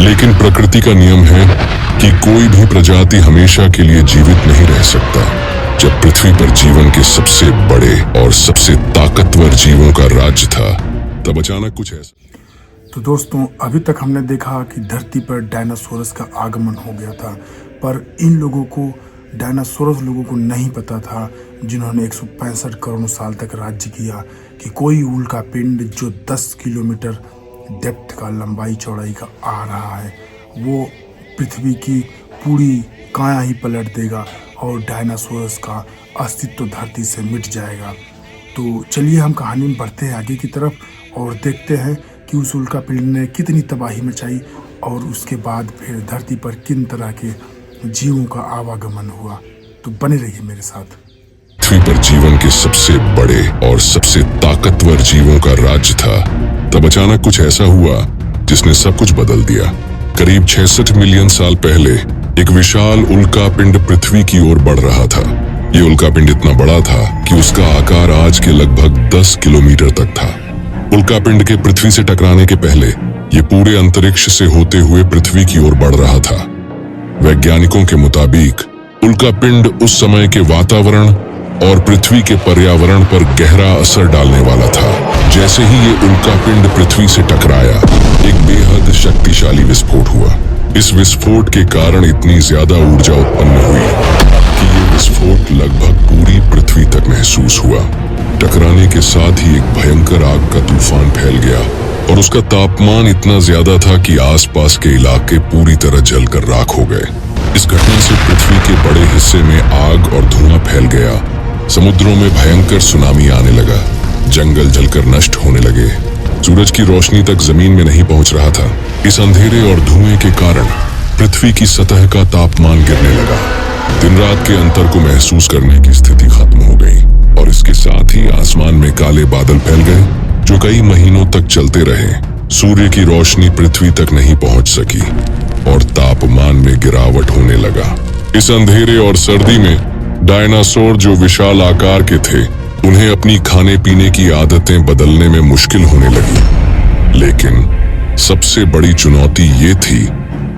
लेकिन प्रकृति का नियम है कि कोई भी प्रजाति हमेशा के लिए जीवित नहीं रह सकता। जब पृथ्वी पर जीवन के सबसे बड़े और सबसे ताकतवर जीवों का राज्य था, तब अचानक कुछ ऐसा। तो दोस्तों, अभी तक हमने देखा कि धरती पर डायनासोरस का आगमन हो गया था, पर इन लोगों को डायनासोरस लोगों को नहीं पता था, जिन्होंने 165 करोड़ साल तक राज्य किया, कि कोई उल्का पिंड जो 10 किलोमीटर डेप्थ का, लंबाई चौड़ाई का आ रहा है, वो पृथ्वी की पूरी काया ही पलट देगा और डायनासोरस का अस्तित्व धरती से मिट जाएगा। तो चलिए हम कहानी में बढ़ते हैं आगे की तरफ और देखते हैं कि उस उल्का पिंड ने कितनी तबाही मचाई और उसके बाद फिर धरती पर किन तरह के जीवों का आवागमन हुआ। तो बने रहिए मेरे साथ। पृथ्वी पर जीवन के सबसे बड़े और सबसे ताकतवर जीवों का राज्य था, तब अचानक कुछ ऐसा हुआ जिसने सब कुछ बदल दिया। करीब 66 मिलियन साल पहले एक विशाल उल्का पिंड पृथ्वी की ओर बढ़ रहा था। ये उल्का पिंड इतना बड़ा था कि उसका आकार आज के लगभग 10 किलोमीटर तक था। उल्का पिंड के पृथ्वी से टकराने के पहले ये पूरे अंतरिक्ष से होते हुए पृथ्वी की ओर बढ़ रहा था। वैज्ञानिकों के मुताबिक उल्का पिंड उस समय के वातावरण और पृथ्वी के पर्यावरण पर गहरा असर डालने वाला था। जैसे ही ये उल्का पिंड पृथ्वी से टकराया, एक बेहद शक्तिशाली विस्फोट हुआ। इस विस्फोट के कारण इतनी ज्यादा ऊर्जा उत्पन्न हुई कि ये विस्फोट लगभग पूरी पृथ्वी तक महसूस हुआ। टकराने के साथ ही एक भयंकर आग का तूफान फैल गया और उसका तापमान इतना ज्यादा था कि आसपास के इलाके पूरी तरह जलकर राख हो गए। इस घटना से पृथ्वी के बड़े हिस्से में आग और धुआं फैल गया। समुद्रों में भयंकर सुनामी आने लगा, जंगल जलकर नष्ट होने लगे, सूरज की रोशनी तक जमीन में नहीं पहुंच रहा था। इस अंधेरे और धुएं के कारण पृथ्वी की सतह का तापमान गिरने लगा। दिन रात के अंतर को महसूस करने की स्थिति खत्म हो गई और इसके साथ ही आसमान में काले बादल फैल गए जो कई महीनों तक चलते रहे। सूर्य की रोशनी पृथ्वी तक नहीं पहुंच सकी और तापमान में गिरावट होने लगा। इस अंधेरे और सर्दी में डायनासोर जो विशाल आकार के थे, उन्हें अपनी खाने पीने की आदतें बदलने में मुश्किल होने लगी। लेकिन सबसे बड़ी चुनौती ये थी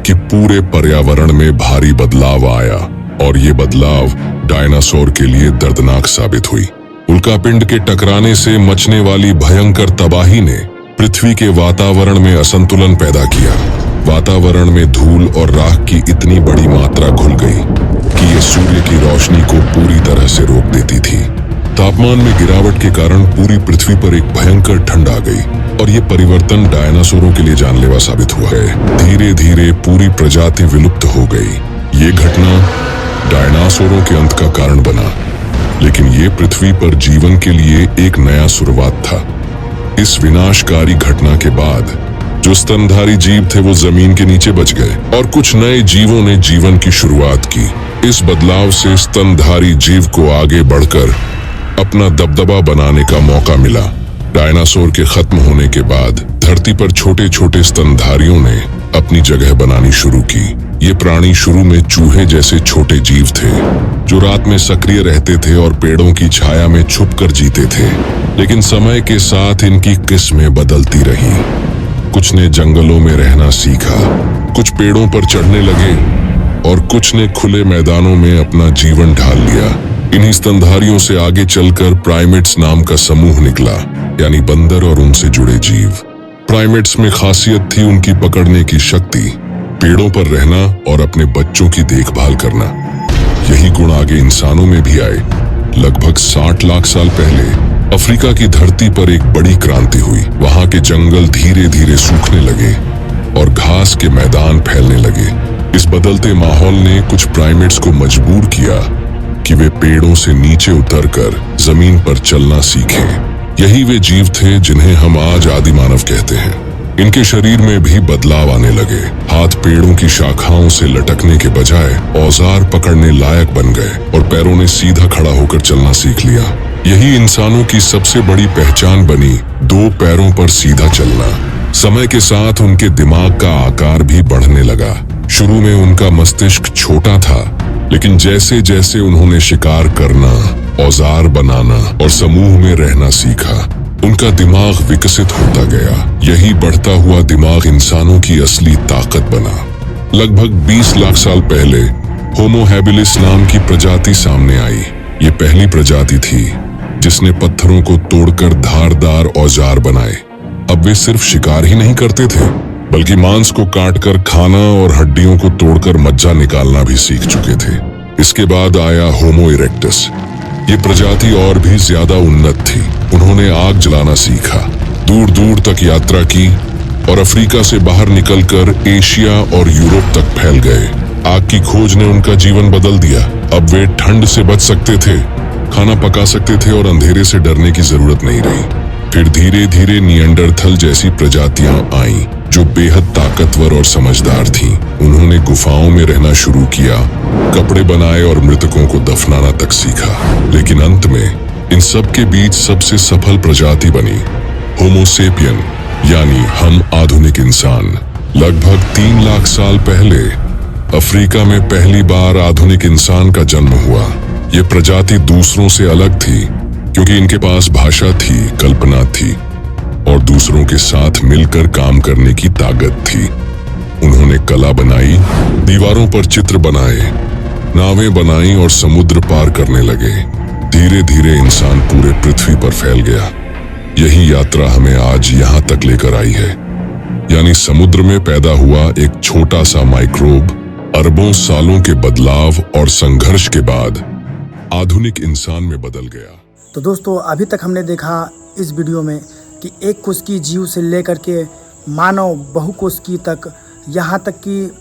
कि पूरे पर्यावरण में भारी बदलाव आया और ये बदलाव डायनासोर के लिए दर्दनाक साबित हुई। उल्कापिंड के टकराने से मचने वाली भयंकर तबाही ने पृथ्वी के वातावरण में असंतुलन पैदा किया। वातावरण में धूल और राख की इतनी बड़ी मात्रा घुल गई कि ये सूर्य की रोशनी को पूरी तरह से रोक देती थी। तापमान में गिरावट के कारण पूरी पृथ्वी पर एक भयंकर ठंड आ गई और ये परिवर्तन डायनासोरों के लिए जानलेवा साबित हुआ है। धीरे धीरे पूरी प्रजाति विलुप्त हो गई। ये घटना डायनासोरों के अंत का कारण बना, लेकिन ये पृथ्वी पर जीवन के लिए एक नया शुरुआत था। इस विनाशकारी घटना के बाद जो स्तनधारी जीव थे वो जमीन के नीचे बच गए और कुछ नए जीवों ने जीवन की शुरुआत की। इस बदलाव से स्तनधारी जीव को आगे बढ़कर अपना दबदबा बनाने का मौका मिला। डायनासोर के खत्म होने के बाद धरती पर छोटे छोटे स्तनधारियों ने अपनी जगह बनानी शुरू की। ये प्राणी शुरू में चूहे जैसे छोटे जीव थे जो रात में सक्रिय रहते थे और पेड़ों की छाया में छुपकर जीते थे। लेकिन समय के साथ इनकी किस्में बदलती रहीं। कुछ ने जंगलों में रहना सीखा, कुछ पेड़ों पर चढ़ने लगे और कुछ ने खुले मैदानों में अपना जीवन ढाल लिया। इन्हीं स्तनधारियों से आगे चलकर प्राइमेट्स नाम का समूह निकला, यानी बंदर और उनसे जुड़े जीव। प्राइमेट्स में खासियत थी उनकी पकड़ने की शक्ति, पेड़ों पर रहना और अपने बच्चों की देखभाल करना। यही गुण आगे इंसानों में भी आए। लगभग 60 लाख साल पहले अफ्रीका की धरती पर एक बड़ी क्रांति हुई। वहां के जंगल धीरे धीरे सूखने लगे और घास के मैदान फैलने लगे। इस बदलते माहौल ने कुछ प्राइमेट्स को मजबूर किया कि वे पेड़ों से नीचे उतरकर जमीन पर चलना सीखें। यही वे जीव थे जिन्हें हम आज आदि मानव कहते हैं। इनके शरीर में भी बदलाव आने लगे। हाथ पेड़ों की शाखाओं से लटकने के बजाय औजार पकड़ने लायक बन गए और पैरों ने सीधा खड़ा होकर चलना सीख लिया। यही इंसानों की सबसे बड़ी पहचान बनी, 2 पैरों पर सीधा चलना। समय के साथ उनके दिमाग का आकार भी बढ़ने लगा। शुरू में उनका मस्तिष्क छोटा था, लेकिन जैसे जैसे उन्होंने शिकार करना, औजार बनाना और समूह में रहना सीखा, उनका दिमाग विकसित होता गया। यही बढ़ता हुआ दिमाग इंसानों की असली ताकत बना। लगभग 20 लाख साल पहले होमो हैबिलिस नाम की प्रजाति सामने आई। ये पहली प्रजाति थी जिसने पत्थरों को तोड़कर धारदार औजार बनाए। अब वे सिर्फ शिकार ही नहीं करते थे, बल्कि मांस को काटकर खाना और हड्डियों को तोड़कर मज्जा निकालना भी सीख चुके थे। इसके बाद आया होमो इरेक्टस। ये प्रजाति और भी ज्यादा उन्नत थी। उन्होंने आग जलाना सीखा, दूर दूर तक यात्रा की और अफ्रीका से बाहर निकलकर एशिया और यूरोप तक फैल गए। आग की खोज ने उनका जीवन बदल दिया। अब वे ठंड से बच सकते थे, खाना पका सकते थे और अंधेरे से डरने की जरूरत नहीं रही। फिर धीरे धीरे निएंडरथल जैसी प्रजातियां आईं, जो बेहद ताकतवर और समझदार थीं। उन्होंने गुफाओं में रहना शुरू किया, कपड़े बनाए और मृतकों को दफनाना तक सीखा। लेकिन अंत में इन सब के बीच सबसे सफल प्रजाति बनी होमो सेपियन, यानी हम आधुनिक इंसान। लगभग 3 लाख साल पहले अफ्रीका में पहली बार आधुनिक इंसान का जन्म हुआ। ये प्रजाति दूसरों से अलग थी क्योंकि इनके पास भाषा थी, कल्पना थी और दूसरों के साथ मिलकर काम करने की ताकत थी। उन्होंने कला बनाई, दीवारों पर चित्र बनाए, नावें बनाई और समुद्र पार करने लगे। धीरे धीरे इंसान पूरे पृथ्वी पर फैल गया। यही यात्रा हमें आज यहाँ तक लेकर आई है। यानी समुद्र में पैदा हुआ एक छोटा सा माइक्रोब अरबों सालों के बदलाव और संघर्ष के बाद आधुनिक इंसान में बदल गया। तो दोस्तों, अभी तक हमने देखा इस वीडियो में कि एक कोशिकीय जीव से लेकर के मानव बहुकोशिकीय तक, यहाँ तक कि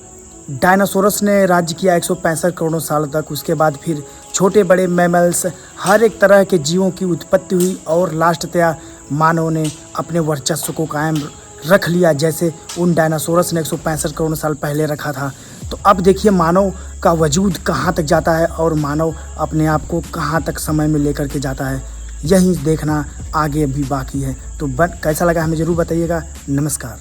डायनासोरस ने राज्य किया 165 करोड़ साल तक। उसके बाद फिर छोटे बड़े मैमल्स, हर एक तरह के जीवों की उत्पत्ति हुई और लास्टतया मानव ने अपने वर्चस्व को कायम रख लिया, जैसे उन डायनासोरस ने 165 करोड़ साल पहले रखा था। तो अब देखिए मानव का वजूद कहाँ तक जाता है और मानव अपने आप को कहाँ तक समय में लेकर के जाता है। यही देखना आगे भी बाकी है। तो कैसा लगा हमें ज़रूर बताइएगा। नमस्कार।